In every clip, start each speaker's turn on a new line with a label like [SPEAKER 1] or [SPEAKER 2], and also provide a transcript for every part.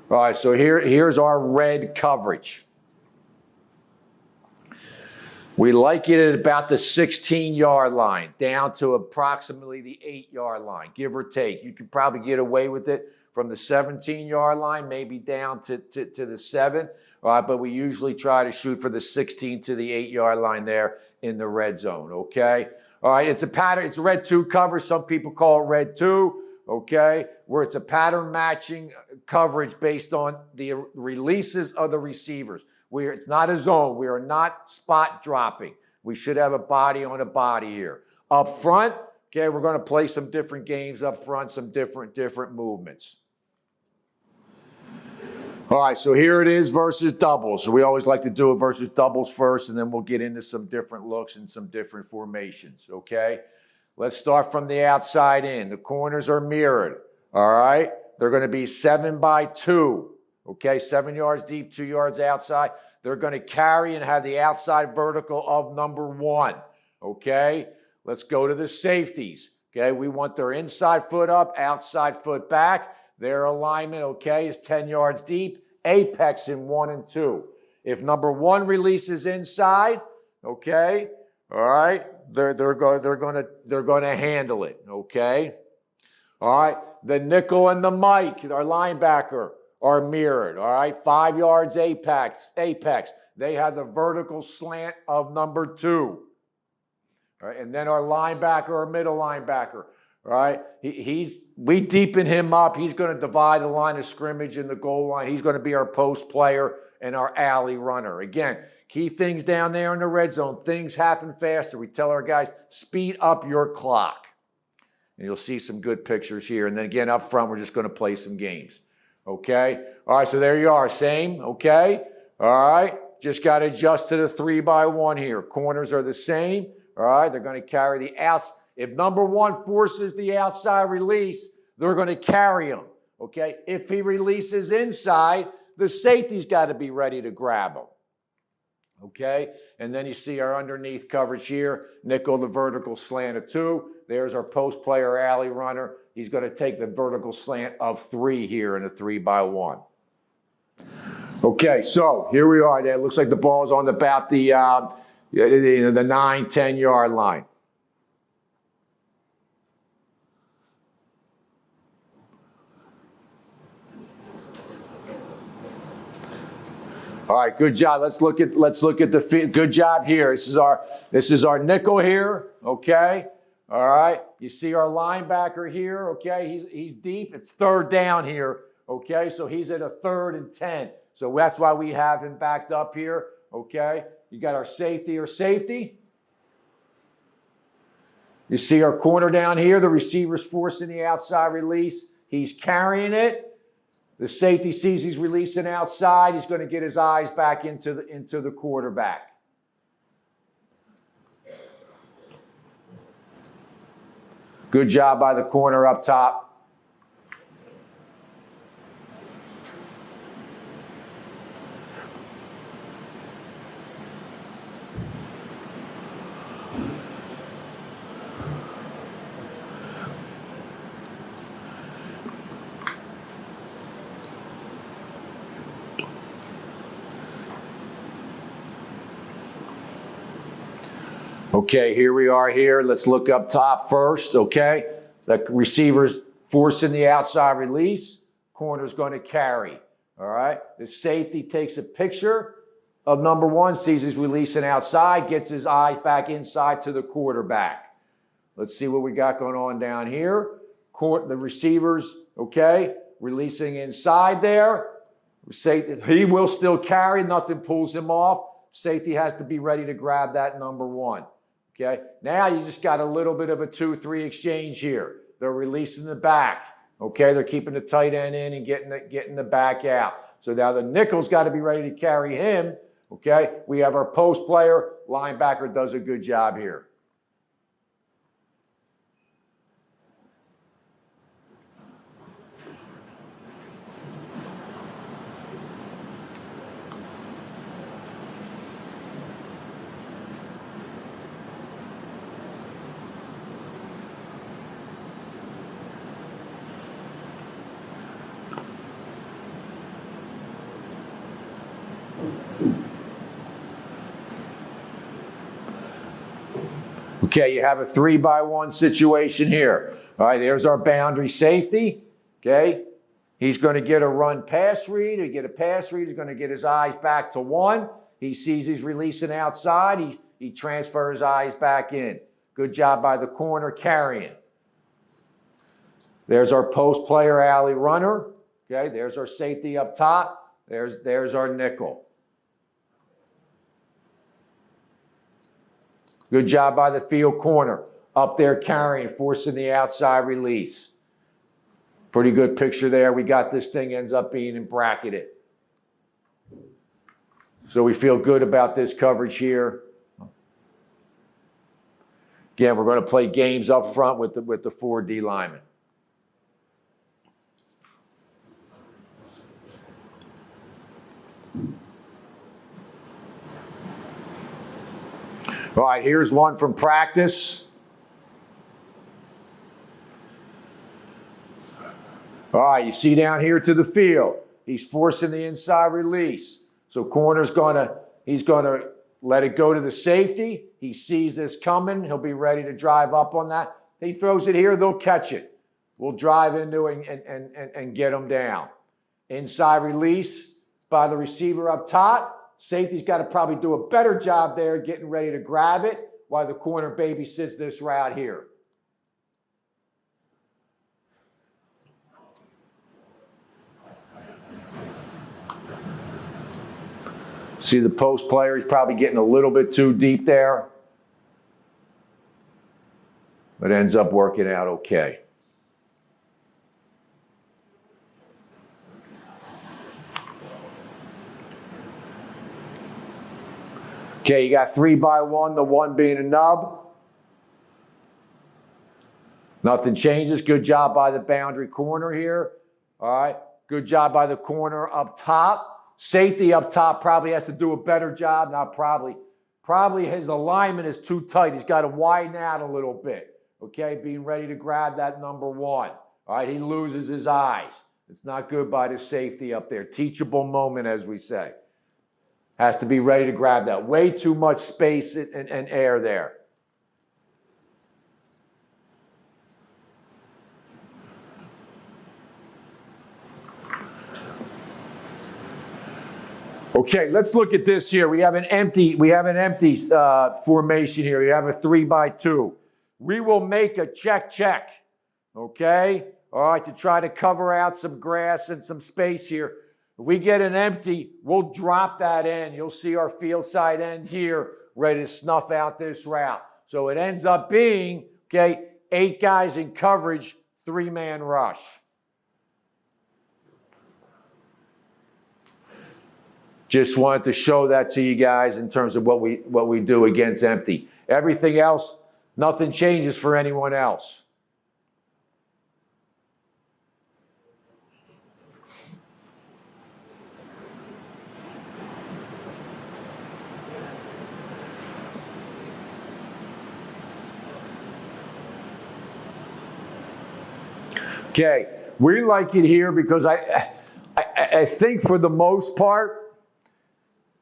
[SPEAKER 1] All right, so here's our red coverage. We like it at about the 16-yard line, down to approximately the 8-yard line, give or take. You could probably get away with it from the 17-yard line, maybe down to the 7. All right, but we usually try to shoot for the 16 to the 8-yard line there in the red zone, okay? All right, it's a pattern. It's a red 2 cover. Some people call it red 2, okay, where it's a pattern matching coverage based on the releases of the receivers. It's not a zone. We are not spot dropping. We should have a body on a body here. Up front, okay, we're going to play some different games up front, some different movements. All right, so here it is versus doubles. So we always like to do it versus doubles first, and then we'll get into some different looks and some different formations, okay? Let's start from the outside in. The corners are mirrored, all right? They're going to be 7 by 2, okay? 7 yards deep, 2 yards outside. They're going to carry and have the outside vertical of number 1, okay? Let's go to the safeties, okay? We want their inside foot up, outside foot back. Their alignment, okay, is 10 yards deep, apex in 1 and 2. If number 1 releases inside, okay, all right, they're going to handle it, okay? All right, the nickel and the Mike, our linebacker, are mirrored, all right? 5 yards apex. They have the vertical slant of number 2. All right, and then our linebacker, our middle linebacker, all right? We deepen him up. He's going to divide the line of scrimmage and the goal line. He's going to be our post player and our alley runner. Again, key things down there in the red zone. Things happen faster. We tell our guys, speed up your clock. And you'll see some good pictures here. And then again, up front, we're just going to play some games. Okay? All right, so there you are. Same, okay? All right, just got to adjust to the 3 by 1 here. Corners are the same. All right, they're going to carry the outs. If number 1 forces the outside release, they're going to carry him, okay? If he releases inside, the safety's got to be ready to grab him, okay? And then you see our underneath coverage here, nickel, the vertical slant of 2. There's our post player alley runner. He's going to take the vertical slant of 3 here in a 3 by 1. Okay, so here we are. It looks like the ball's on about the 9, 10-yard line. All right, good job. Let's look at the good job here. This is our nickel here, okay? All right. You see our linebacker here, okay? He's deep. It's 3rd down here, okay? So he's at a 3rd and 10. So that's why we have him backed up here, okay? You got our safety. You see our corner down here. The receiver's forcing the outside release. He's carrying it. The safety sees he's releasing outside. He's going to get his eyes back into the quarterback. Good job by the corner up top. Okay, here we are here. Let's look up top first, okay? The receiver's forcing the outside release. Corner's going to carry, all right? The safety takes a picture of number 1, sees he's releasing outside, gets his eyes back inside to the quarterback. Let's see what we got going on down here. The receivers, okay, releasing inside there. Safety, he will still carry. Nothing pulls him off. Safety has to be ready to grab that number 1. Okay, now you just got a little bit of a 2-3 exchange here. They're releasing the back. Okay, they're keeping the tight end in and getting the back out. So now the nickel's got to be ready to carry him. Okay, we have our post player. Linebacker does a good job here. Okay, you have a 3-by-1 situation here. All right, there's our boundary safety. Okay, he's going to get a run pass read. He's going to get his eyes back to 1. He sees he's releasing outside. He transfers eyes back in. Good job by the corner carrying. There's our post player alley runner. Okay, there's our safety up top. There's our nickel. Good job by the field corner. Up there carrying, forcing the outside release. Pretty good picture there. We got this thing ends up being bracketed. So we feel good about this coverage here. Again, we're going to play games up front with the 4 D linemen. All right, here's one from practice. All right, you see down here to the field. He's forcing the inside release. So he's gonna let it go to the safety. He sees this coming. He'll be ready to drive up on that. He throws it here, they'll catch it. We'll drive into it and get him down. Inside release by the receiver up top. Safety's got to probably do a better job there getting ready to grab it while the corner babysits this route here. See the post player, he's probably getting a little bit too deep there. But ends up working out okay. Okay, you got 3-by-1, the 1 being a nub. Nothing changes. Good job by the boundary corner here. All right, good job by the corner up top. Safety up top probably has to do a better job. Not probably. Probably his alignment is too tight. He's got to widen out a little bit. Okay, being ready to grab that number 1. All right, he loses his eyes. It's not good by the safety up there. Teachable moment, as we say. Has to be ready to grab that. Way too much space and air there. Okay, let's look at this here. We have an empty formation here. We have a 3-by-2. We will make a check. Okay? All right, to try to cover out some grass and some space here. If we get an empty, we'll drop that in. You'll see our field side end here ready to snuff out this route. So it ends up being, okay, 8 guys in coverage, 3-man rush. Just wanted to show that to you guys in terms of what we do against empty. Everything else, nothing changes for anyone else. Okay, we like it here because I think for the most part,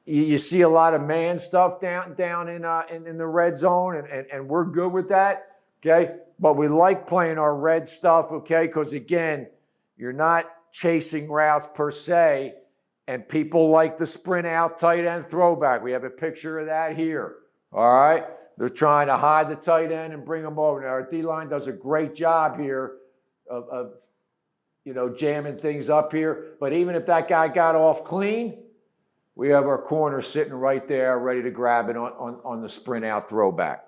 [SPEAKER 1] you see a lot of man stuff down in the red zone, and we're good with that. Okay, but we like playing our red stuff. Okay, because again, you're not chasing routes per se, and people like the sprint out tight end throwback. We have a picture of that here. All right, they're trying to hide the tight end and bring them over. Now our D-line does a great job here. Of jamming things up here. But even if that guy got off clean, we have our corner sitting right there ready to grab it on the sprint out throwback.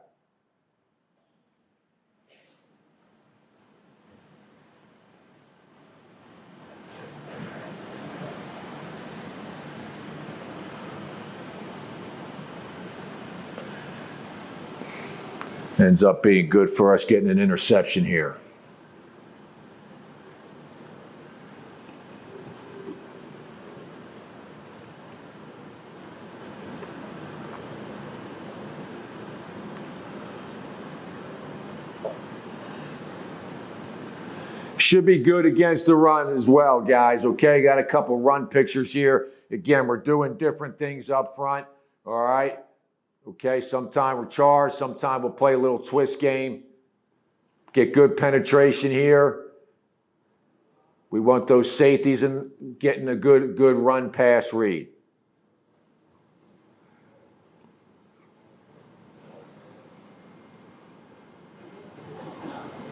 [SPEAKER 1] Ends up being good for us getting an interception here. Should be good against the run as well, guys. Okay, got a couple run pictures here. again, we're doing different things up front, all right? Okay, sometime we're charged, sometime we'll play a little twist game. Get good penetration here. We want those safeties and getting a good run pass read.